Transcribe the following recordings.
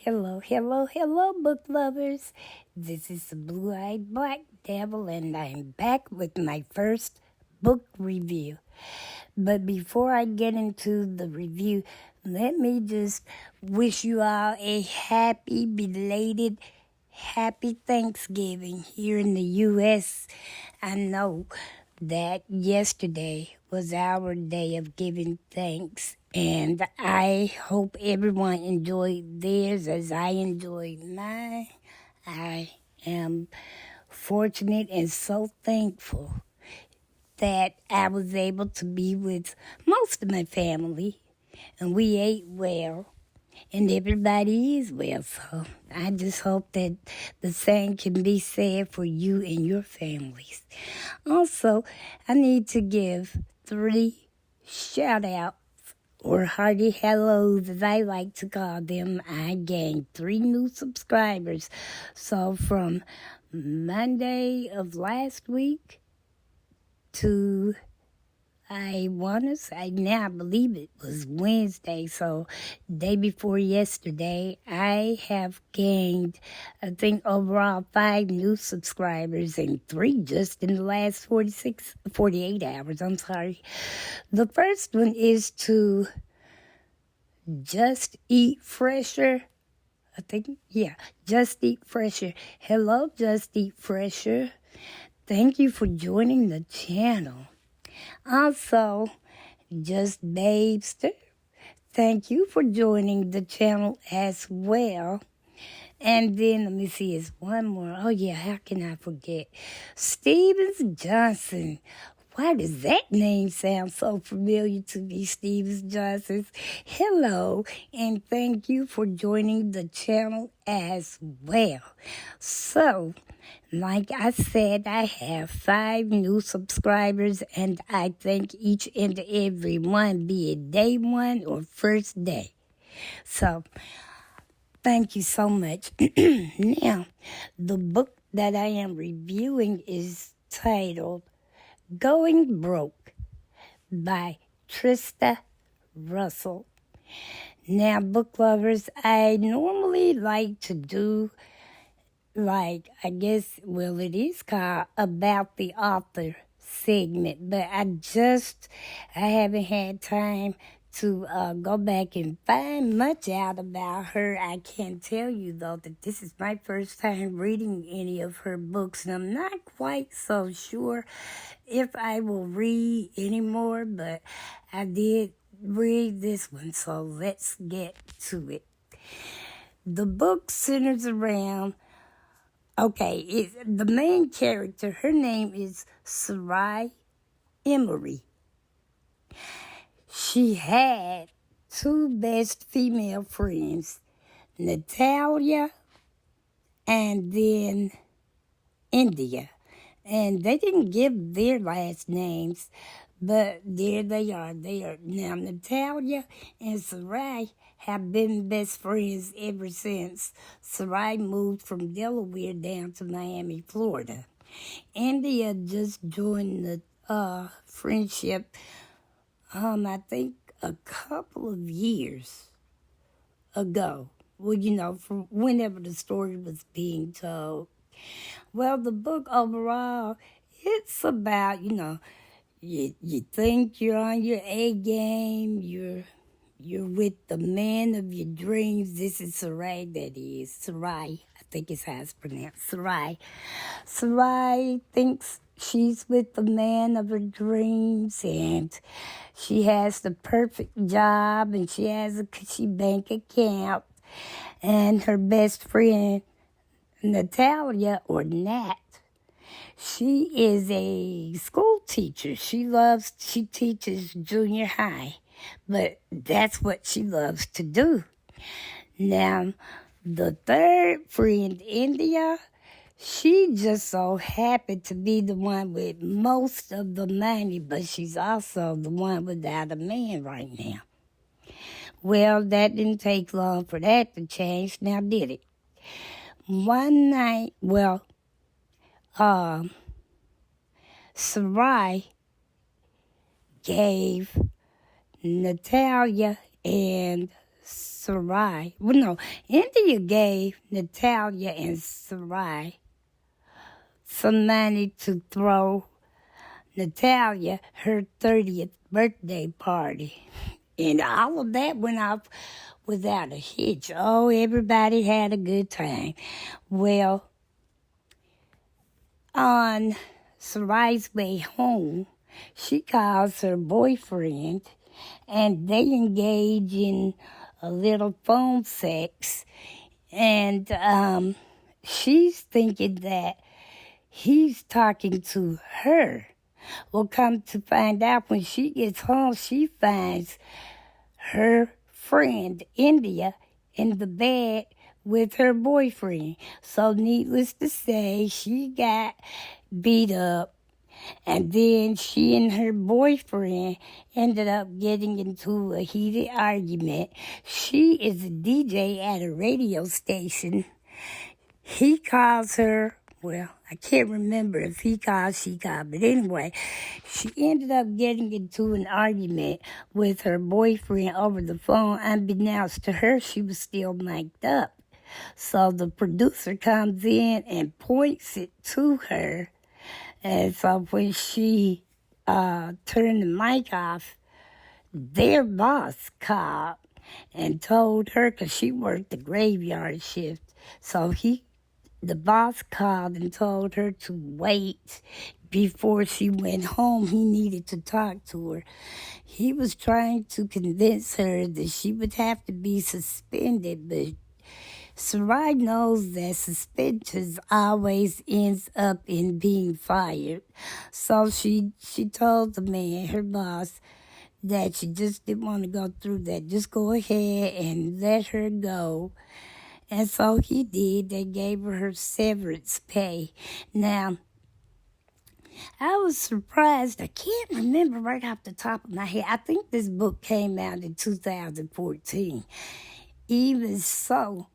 Hello, book lovers. This is the Blue-Eyed Black Devil, and I'm back with my first book review. But before I get into the review, let me just wish you all a happy, belated, happy Thanksgiving here in the U.S. I know that yesterday was our day of giving thanks, and I hope everyone enjoyed theirs as I enjoyed mine. I am fortunate and so thankful that I was able to be with most of my family, and we ate well. And everybody is well, so I just hope that the same can be said for you and your families. Also, I need to give 3 shout-outs, or hearty hellos as I like to call them. I gained 3 new subscribers. So from Monday of last week to I believe it was Wednesday, so day before yesterday, I have gained, I think, overall 5 new subscribers and 3 just in the last 48 hours, I'm sorry. The first one is to Just Eat Fresher. Just Eat Fresher. Hello, Just Eat Fresher. Thank you for joining the channel. Also, Just Babester, thank you for joining the channel as well. And then, let me see, it's one more. Oh, yeah, how can I forget? Stevens Johnson. Why does that name sound so familiar to me, Stevens Johnson? Hello, and thank you for joining the channel as well. So, like I said, I have 5 new subscribers, and I thank each and every one, be it day 1 or first day. So, thank you so much. Now, the book that I am reviewing is titled Going Broke by Trista Russell. Now, book lovers, I normally like to do it is called About the Author segment, but I haven't had time to go back and find much out about her. I can tell you, though, that this is my first time reading any of her books, and I'm not quite so sure if I will read anymore, but I did read this one, so let's get to it. The book centers around the main character, her name is Sarai Emery. She had 2 best female friends, Natalia and then India. And they didn't give their last names, but there they are. Now, Natalia and Sarai have been best friends ever since Sarai moved from Delaware down to Miami, Florida. India just joined the friendship, I think a couple of years ago. Well, from whenever the story was being told. Well, the book overall, it's about, you think you're on your A game, you're with the man of your dreams. This is Sarai, that is. Sarai, I think is how it's pronounced. Sarai. Sarai thinks she's with the man of her dreams, and she has the perfect job, and she has a bank account, and her best friend, Natalia, or Nat, she is a school teacher. She teaches junior high, but that's what she loves to do. Now, the third friend, India, she just so happened to be the one with most of the money, but she's also the one without a man right now. Well, that didn't take long for that to change, now did it? One night, Sarai gave Natalia and Sarai. Well, no, India gave Natalia and Sarai some money to throw Natalia her 30th birthday party. And all of that went off without a hitch. Oh, everybody had a good time. Well, on Sarai's way home, she calls her boyfriend, and they engage in a little phone sex. And she's thinking that he's talking to her. Well, come to find out, when she gets home, she finds her friend, India, in the bed with her boyfriend. So needless to say, she got beat up. And then she and her boyfriend ended up getting into a heated argument. She is a DJ at a radio station. He calls her, well, I can't remember if he called, she called, but anyway, she ended up getting into an argument with her boyfriend over the phone. Unbeknownst to her, she was still mic'd up. So the producer comes in and points it to her. And so when she turned the mic off, their boss called and told her, because she worked the graveyard shift, so the boss called and told her to wait before she went home. He needed to talk to her. He was trying to convince her that she would have to be suspended, but Sarai knows that suspensions always ends up in being fired. So she told the man, her boss, that she just didn't want to go through that. Just go ahead and let her go. And so he did. They gave her severance pay. Now, I was surprised. I can't remember right off the top of my head. I think this book came out in 2014. Even so,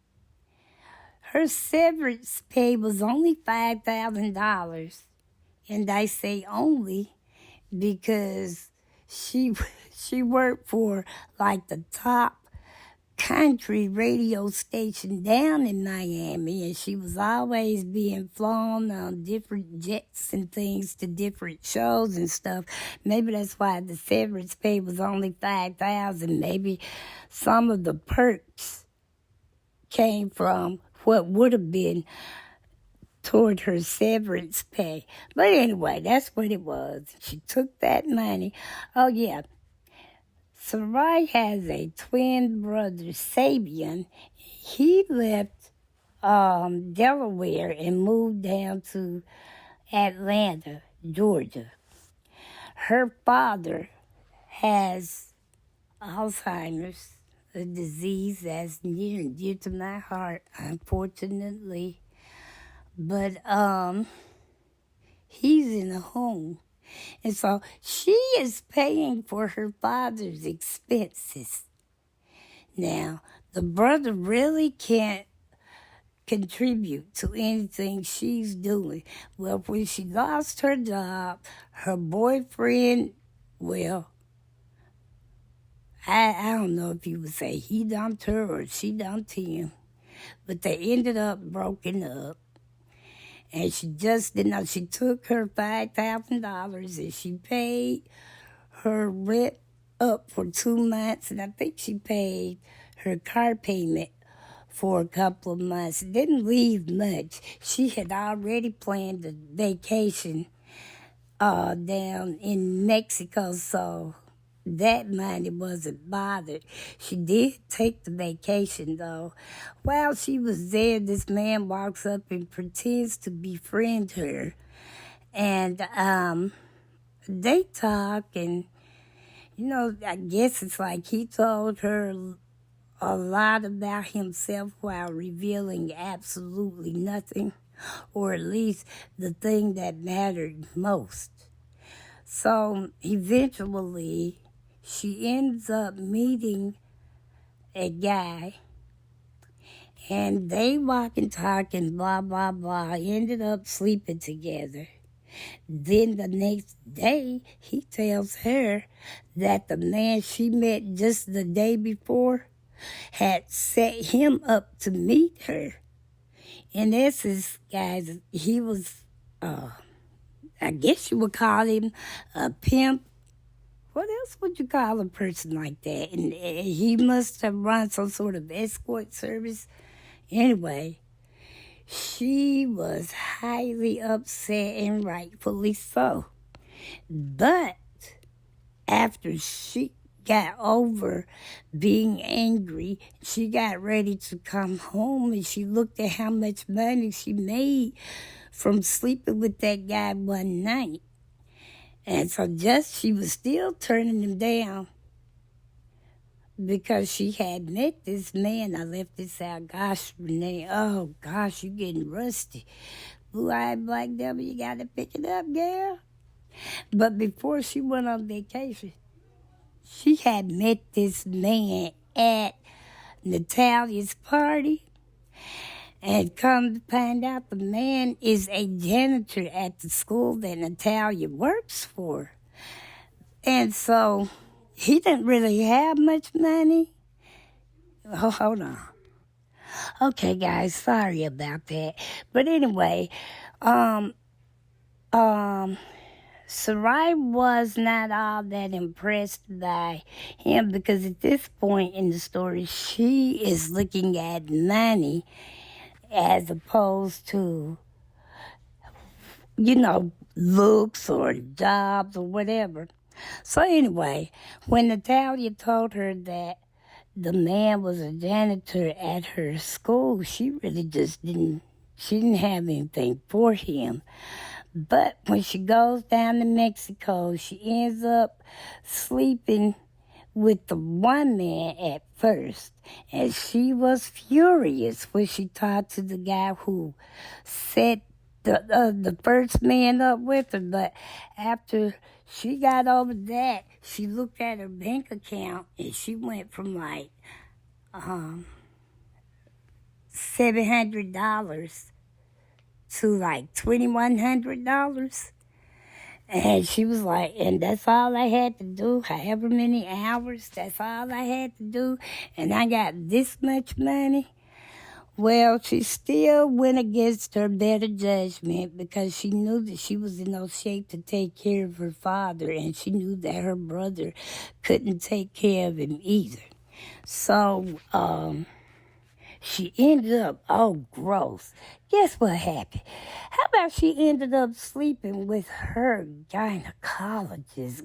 her severance pay was only $5,000. And I say only because she worked for like the top country radio station down in Miami, and she was always being flown on different jets and things to different shows and stuff. Maybe that's why the severance pay was only $5,000. Maybe some of the perks came from what would have been toward her severance pay. But anyway, that's what it was. She took that money. Oh, yeah. Sarai has a twin brother, Sabian. He left Delaware and moved down to Atlanta, Georgia. Her father has Alzheimer's, a disease that's near and dear to my heart, unfortunately. But he's in a home. And so she is paying for her father's expenses. Now, the brother really can't contribute to anything she's doing. Well, when she lost her job, her boyfriend, well, I don't know if you would say he dumped her or she dumped him, but they ended up broken up. And she just did not. She took her $5,000 and she paid her rent up for 2 months. And I think she paid her car payment for a couple of months. Didn't leave much. She had already planned a vacation down in Mexico, so that money wasn't bothered. She did take the vacation, though. While she was there, this man walks up and pretends to befriend her. And they talk, and, I guess it's like he told her a lot about himself while revealing absolutely nothing, or at least the thing that mattered most. So eventually, she ends up meeting a guy, and they walk and talk and blah, blah, blah, ended up sleeping together. Then the next day, he tells her that the man she met just the day before had set him up to meet her. In essence, guys, he was, I guess you would call him a pimp. What else would you call a person like that? And he must have run some sort of escort service. Anyway, she was highly upset, and rightfully so. But after she got over being angry, she got ready to come home, and she looked at how much money she made from sleeping with that guy one night. And so she was still turning him down because she had met this man. I left this out. Gosh, Renee, oh gosh, you getting rusty. Blue-eyed black devil, you got to pick it up, girl. But before she went on vacation, she had met this man at Natalia's party. And come to find out, the man is a janitor at the school that Natalia works for. And so he didn't really have much money. Oh, hold on. Okay, guys, sorry about that. But anyway, Sarai was not all that impressed by him because at this point in the story, she is looking at money as opposed to, looks or jobs or whatever. So anyway, when Natalia told her that the man was a janitor at her school, she really just didn't have anything for him. But when she goes down to Mexico, she ends up sleeping with the one man at first. And she was furious when she talked to the guy who set the first man up with her. But after she got over that, she looked at her bank account and she went from like $700 to like $2,100. And she was like, and that's all I had to do, however many hours, that's all I had to do, and I got this much money. Well, she still went against her better judgment because she knew that she was in no shape to take care of her father, and she knew that her brother couldn't take care of him either. So, she ended up, gross. Guess what happened? How about she ended up sleeping with her gynecologist?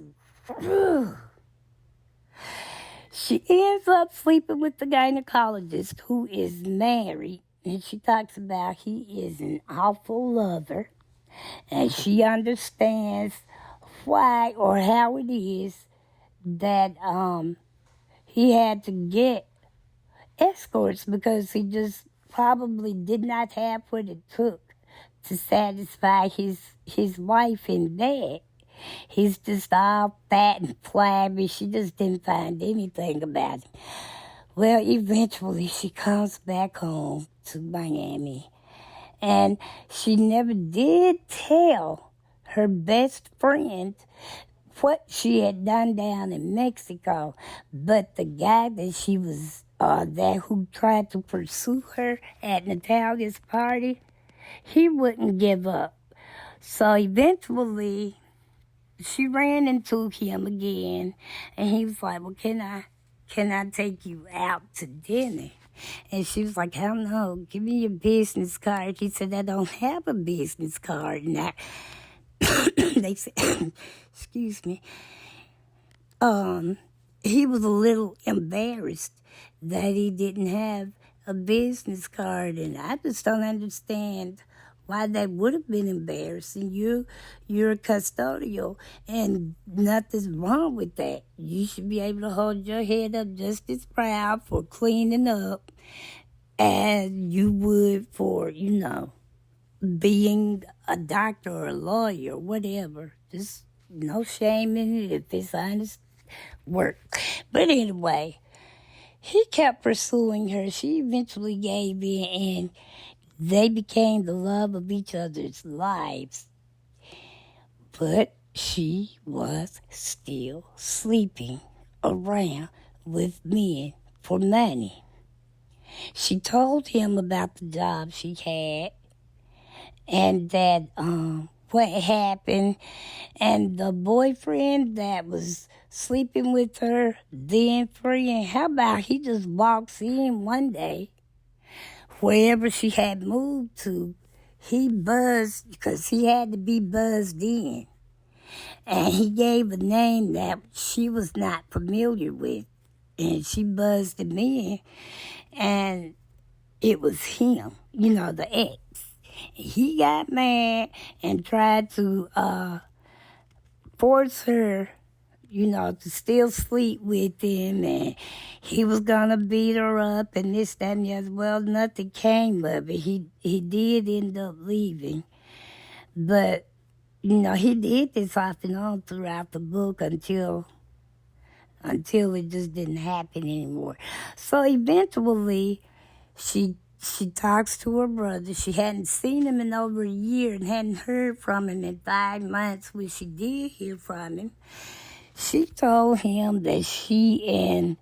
She ends up sleeping with the gynecologist who is married, and she talks about he is an awful lover, and she understands why or how it is that he had to get escorts because he just probably did not have what it took to satisfy his wife in bed. He's just all fat and flabby. She just didn't find anything about him. Well, eventually she comes back home to Miami, and she never did tell her best friend what she had done down in Mexico. But the guy that she was who tried to pursue her at Natalia's party, he wouldn't give up. So eventually, she ran into him again, and he was like, well, can I take you out to dinner? And she was like, I don't know, give me your business card. He said, I don't have a business card. And they said, excuse me, he was a little embarrassed that he didn't have a business card, and I just don't understand why that would have been embarrassing. You're a custodial, and nothing's wrong with that. You should be able to hold your head up just as proud for cleaning up as you would for, being a doctor or a lawyer or whatever. Just no shame in it if it's honest work. But anyway, he kept pursuing her. She eventually gave in, and they became the love of each other's lives. But she was still sleeping around with men for money. She told him about the job she had and that what happened, and the boyfriend that was sleeping with her then friend, how about he just walks in one day wherever she had moved to. He buzzed because he had to be buzzed in, and he gave a name that she was not familiar with, and she buzzed him in, and it was him, the ex. He got mad and tried to force her, to still sleep with him, and he was gonna beat her up and this, that, and the other. Well, nothing came of it. He did end up leaving, but he did this off and on throughout the book until it just didn't happen anymore. So eventually, she talks to her brother. She hadn't seen him in over a year and hadn't heard from him in 5 months. When she did hear from him, she told him that she and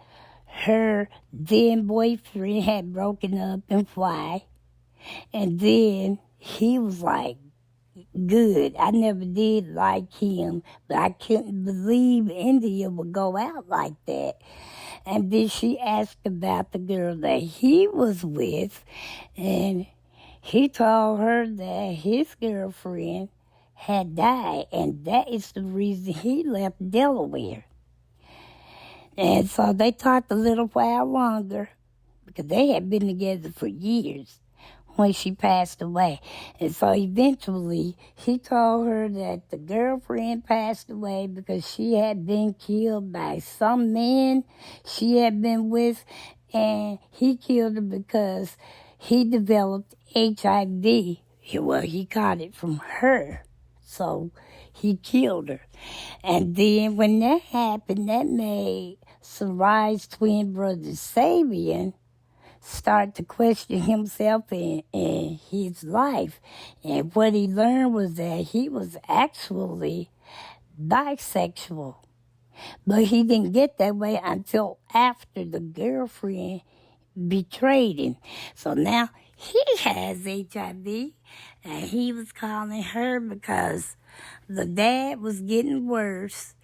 her then boyfriend had broken up and why. And then he was like, good. I never did like him, but I couldn't believe India would go out like that. And then she asked about the girl that he was with, and he told her that his girlfriend had died, and that is the reason he left Delaware. And so they talked a little while longer, because they had been together for years when she passed away. And so eventually he told her that the girlfriend passed away because she had been killed by some man she had been with, and he killed her because he developed HIV. Well, he caught it from her, so he killed her. And then when that happened, that made Sarai's twin brother Sabian start to question himself and his life. And what he learned was that he was actually bisexual. But he didn't get that way until after the girlfriend betrayed him. So now he has HIV, and he was calling her because the dad was getting worse.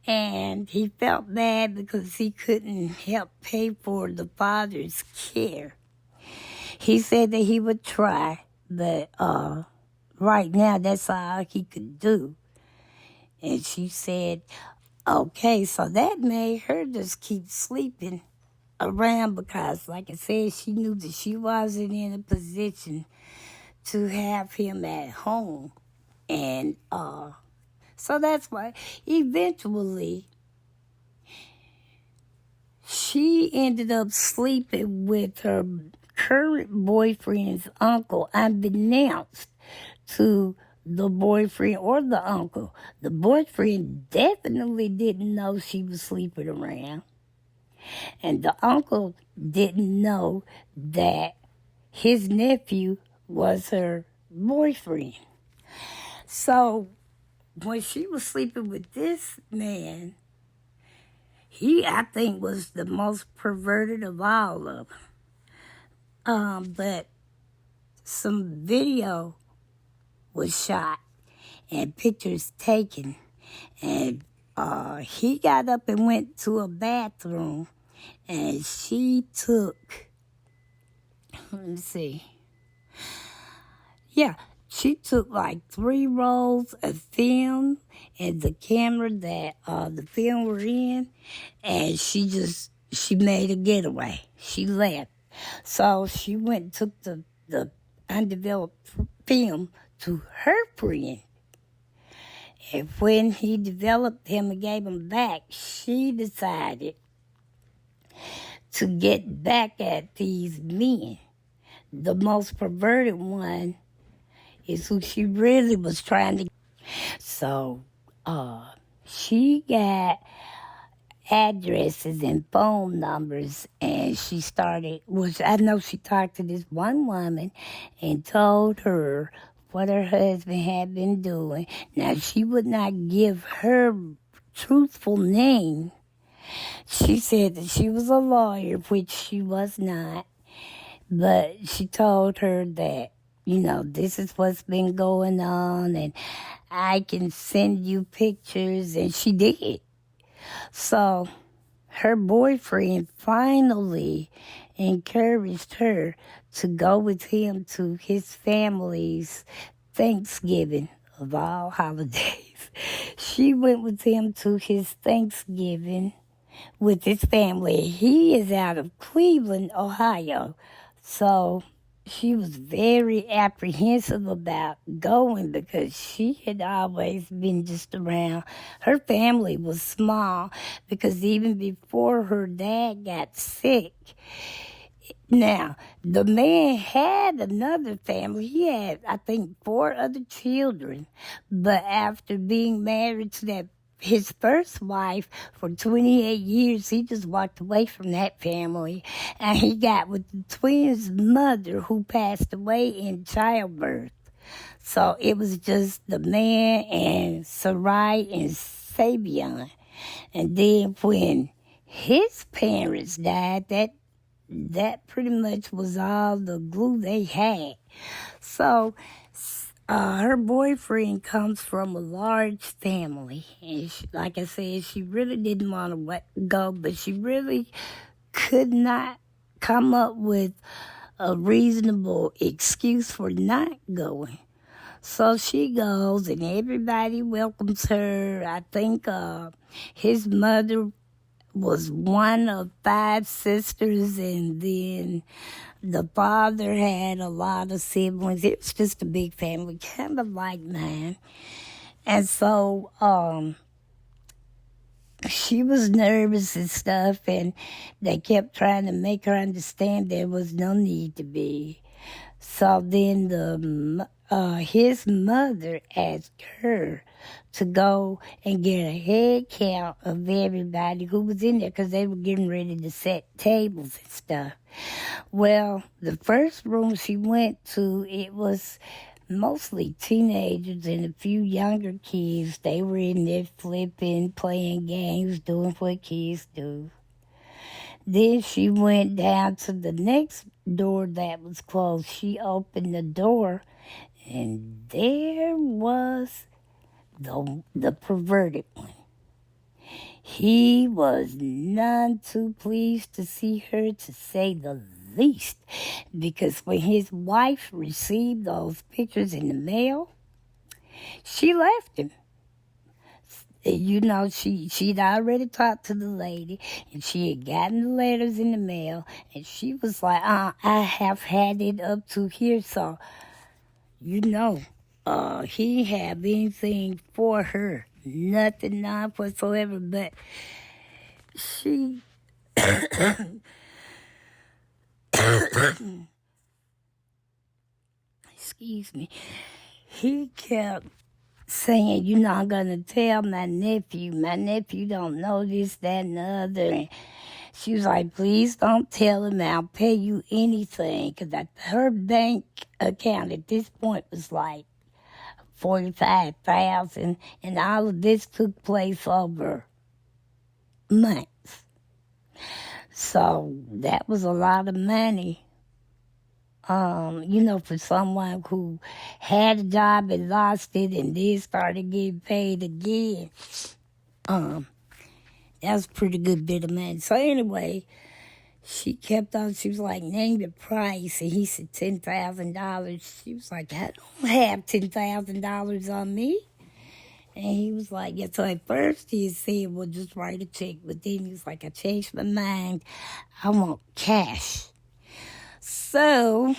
And he felt bad because he couldn't help pay for the father's care. He said that he would try, but right now that's all he could do. And she said, okay, so that made her just keep sleeping around because, like I said, she knew that she wasn't in a position to have him at home. And so that's why eventually she ended up sleeping with her current boyfriend's uncle, unbeknownst to the boyfriend or the uncle. The boyfriend definitely didn't know she was sleeping around. And the uncle didn't know that his nephew was her boyfriend. So when she was sleeping with this man, he, I think, was the most perverted of all of them. But some video was shot and pictures taken. And he got up and went to a bathroom, and she took, let me see. Yeah, she took like 3 rolls of film and the camera that the film were in, and she made a getaway. She left. So she went and took the undeveloped film to her friend. And when he developed him and gave him back, she decided to get back at these men. The most perverted one is who she really was trying to. So she got addresses and phone numbers, and she started, which I know she talked to this one woman and told her what her husband had been doing. Now, she would not give her truthful name She said that she was a lawyer, which she was not, but she told her that, this is what's been going on, and I can send you pictures, and she did. So her boyfriend finally encouraged her to go with him to his family's Thanksgiving of all holidays. She went with him to his Thanksgiving with his family. He is out of Cleveland, Ohio. So she was very apprehensive about going because she had always been just around. Her family was small because even before her dad got sick, now, the man had another family. He had, I think, 4 other children. But after being married to his first wife for 28 years, he just walked away from that family. And he got with the twins' mother, who passed away in childbirth. So it was just the man and Sarai and Sabian. And then when his parents died, that pretty much was all the glue they had. So her boyfriend comes from a large family. And like I said, she really didn't want to go, but she really could not come up with a reasonable excuse for not going. So she goes, and everybody welcomes her. I think his mother was one of 5 sisters, and then the father had a lot of siblings. It was just a big family, kind of like mine. And so she was nervous and stuff, and they kept trying to make her understand there was no need to be. So then his mother asked her to go and get a head count of everybody who was in there because they were getting ready to set tables and stuff. Well, the first room she went to, it was mostly teenagers and a few younger kids. They were in there flipping, playing games, doing what kids do. Then she went down to the next door that was closed. She opened the door, and there was the perverted one. He was none too pleased to see her, to say the least, because when his wife received those pictures in the mail, she left him. She'd already talked to the lady, and she had gotten the letters in the mail, and she was like, I have had it up to here, so, he didn't have anything for her. Nothing, none whatsoever, but she... Excuse me. He kept saying, you're not going to tell my nephew. My nephew don't know this, that, and the other. And she was like, please don't tell him. I'll pay you anything. Because her bank account at this point was like $45,000. And all of this took place over months. So that was a lot of money. For someone who had a job and lost it and then started getting paid again. That was a pretty good bit of money. So anyway, she kept on, she was like, name the price. And he said $10,000. She was like, I don't have $10,000 on me. And he was like, yeah. So at first he said, well, just write a check. But then he was like, I changed my mind. I want cash. So,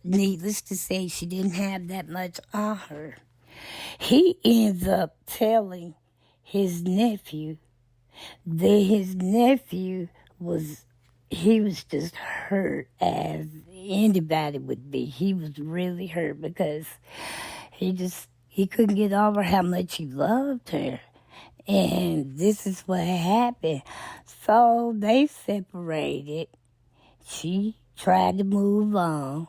needless to say, she didn't have that much on her. He ends up telling his nephew that his nephew was just hurt as anybody would be. He was really hurt because he couldn't get over how much he loved her. And this is what happened. So they separated. She tried to move on.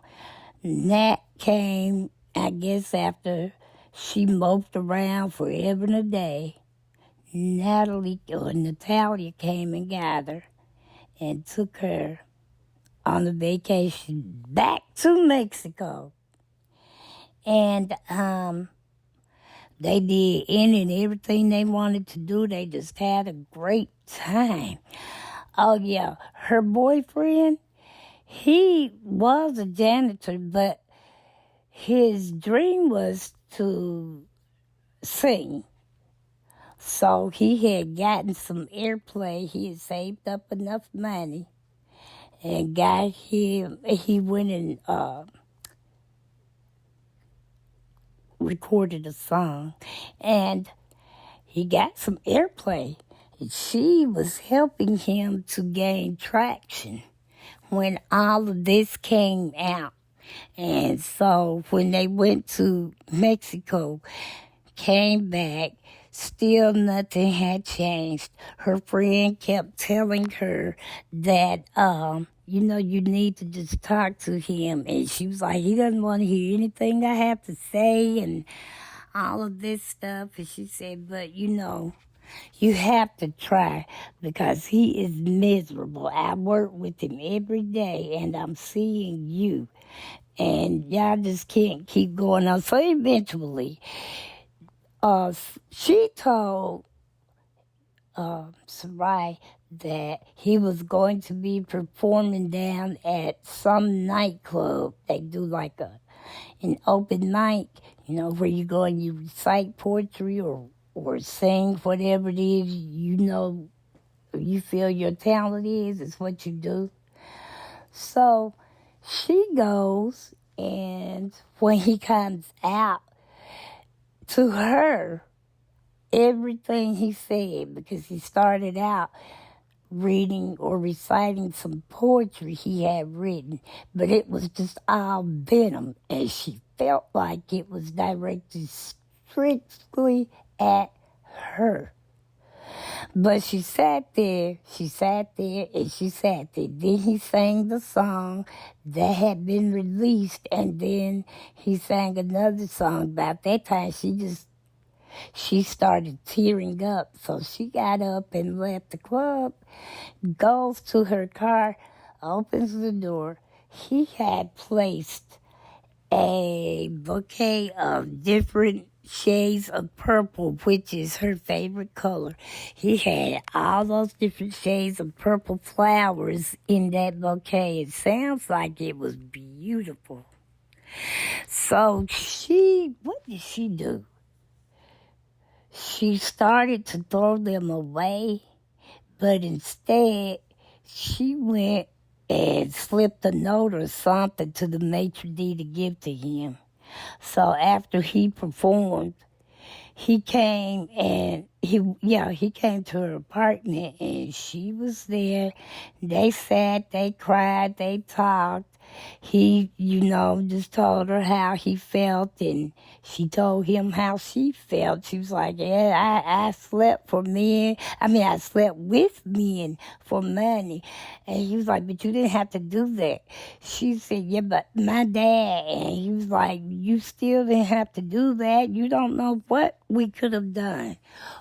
Nat came, I guess, after she moped around forever and a day. Natalia came and got her and took her on a vacation back to Mexico. And they did any and everything they wanted to do. They just had a great time. Oh, yeah. Her boyfriend, he was a janitor, but his dream was to sing. So he had gotten some airplay. He had saved up enough money and he went and recorded a song. And he got some airplay. And she was helping him to gain traction when all of this came out. And so when they went to Mexico, came back, still nothing had changed. Her friend kept telling her that, you need to just talk to him. And she was like, he doesn't want to hear anything I have to say and all of this stuff. And she said, but you have to try because he is miserable. I work with him every day and I'm seeing you. And y'all just can't keep going on. So eventually, she told Sarai that he was going to be performing down at some nightclub. They do like an open mic, where you go and you recite poetry or sing whatever it is you feel your talent is what you do. So she goes, and when he comes out, to her, everything he said, because he started out reading or reciting some poetry he had written, but it was just all venom, and she felt like it was directed strictly at her. But she sat there, and she sat there. Then he sang the song that had been released, and then he sang another song. About that time, she started tearing up. So she got up and left the club, goes to her car, opens the door. He had placed a bouquet of different shades of purple, which is her favorite color. He had all those different shades of purple flowers in that bouquet. It sounds like it was beautiful. So what did she do? She started to throw them away, but instead she went and slipped a note or something to the maitre d' to give to him. So after he performed, he came he came to her apartment and she was there. They sat, they cried, they talked. He, just told her how he felt and she told him how she felt. She was like, yeah, I slept for men. I slept with men for money. And he was like, but you didn't have to do that. She said, yeah, but my dad. And he was like, you still didn't have to do that. You don't know what we could have done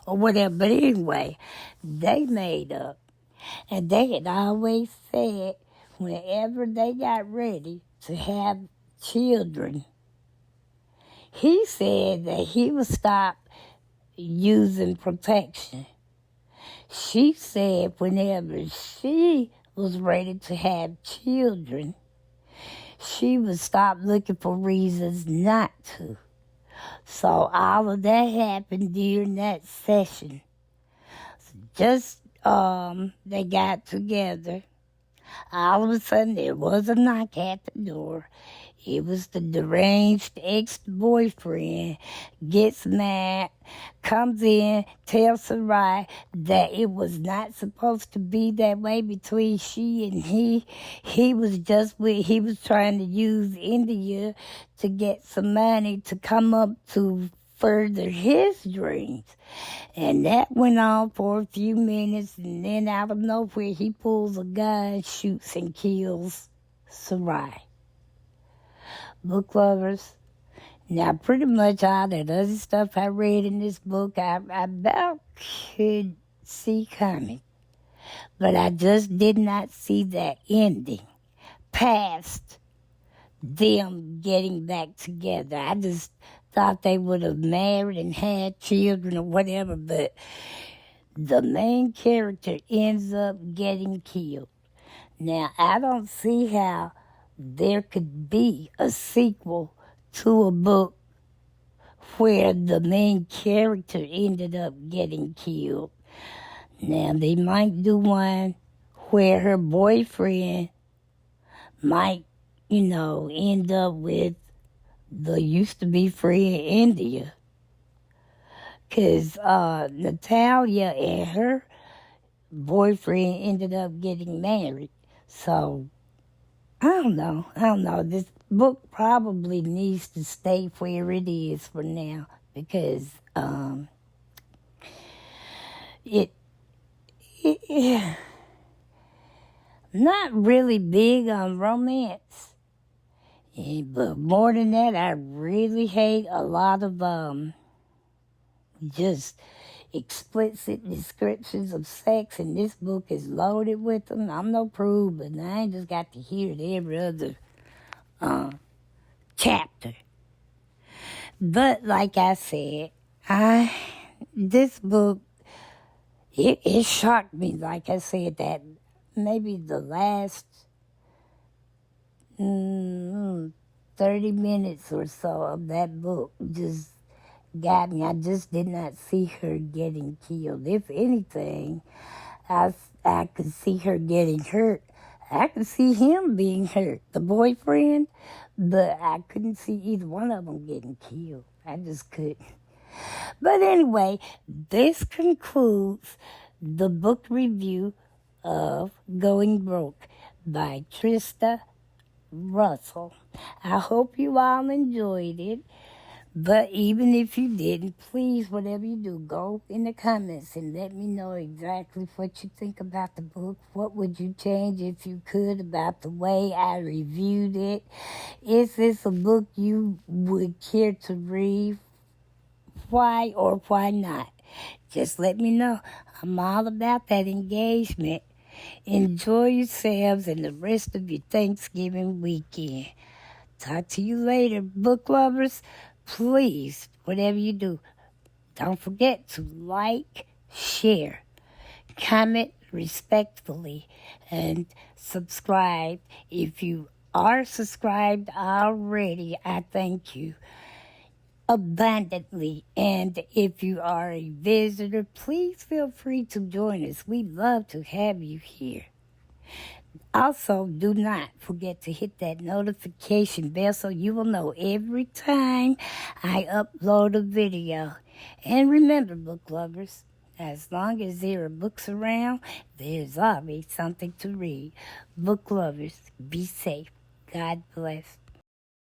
or whatever. But anyway, they made up. And they had always said, whenever they got ready to have children, he said that he would stop using protection. She said whenever she was ready to have children, she would stop looking for reasons not to. So all of that happened during that session. Just they got together. All of a sudden, there was a knock at the door. It was the deranged ex-boyfriend, gets mad, comes in, tells Sarai that it was not supposed to be that way between she and he. He was trying to use India to get some money to come up to further his dreams. And that went on for a few minutes, and then out of nowhere, he pulls a gun, shoots, and kills Sarai. Book lovers, Now, pretty much all that other stuff I read in this book, I about could see coming. But I just did not see that ending past them getting back together. I just thought they would have married and had children or whatever, but the main character ends up getting killed. Now, I don't see how there could be a sequel to a book where the main character ended up getting killed. Now, they might do one where her boyfriend might, end up with the used to be friend India. Because Natalia and her boyfriend ended up getting married. So, I don't know. This book probably needs to stay where it is for now because it not really big on romance. But more than that, I really hate a lot of just explicit descriptions of sex, and this book is loaded with them. I'm no prude, but I ain't just got to hear it every other chapter. But like I said, this book, it shocked me. Like I said, that maybe the last 30 minutes or so of that book just got me. I just did not see her getting killed. If anything, I could see her getting hurt. I could see him being hurt, the boyfriend, but I couldn't see either one of them getting killed. I just couldn't. But anyway, this concludes the book review of Going Broke by Trista Russell. I hope you all enjoyed it. But even if you didn't, please, whatever you do, go in the comments and let me know exactly what you think about the book. What would you change if you could about the way I reviewed it? Is this a book you would care to read? Why or why not? Just let me know. I'm all about that engagement. Enjoy yourselves and the rest of your Thanksgiving weekend. Talk to you later, book lovers. Please, whatever you do, don't forget to like, share, comment respectfully, and subscribe. If you are subscribed already, I thank you abundantly. And if you are a visitor, please feel free to join us. We'd love to have you here. Also, do not forget to hit that notification bell so you will know every time I upload a video. And remember, book lovers, as long as there are books around, there's always something to read. Book lovers, be safe. God bless.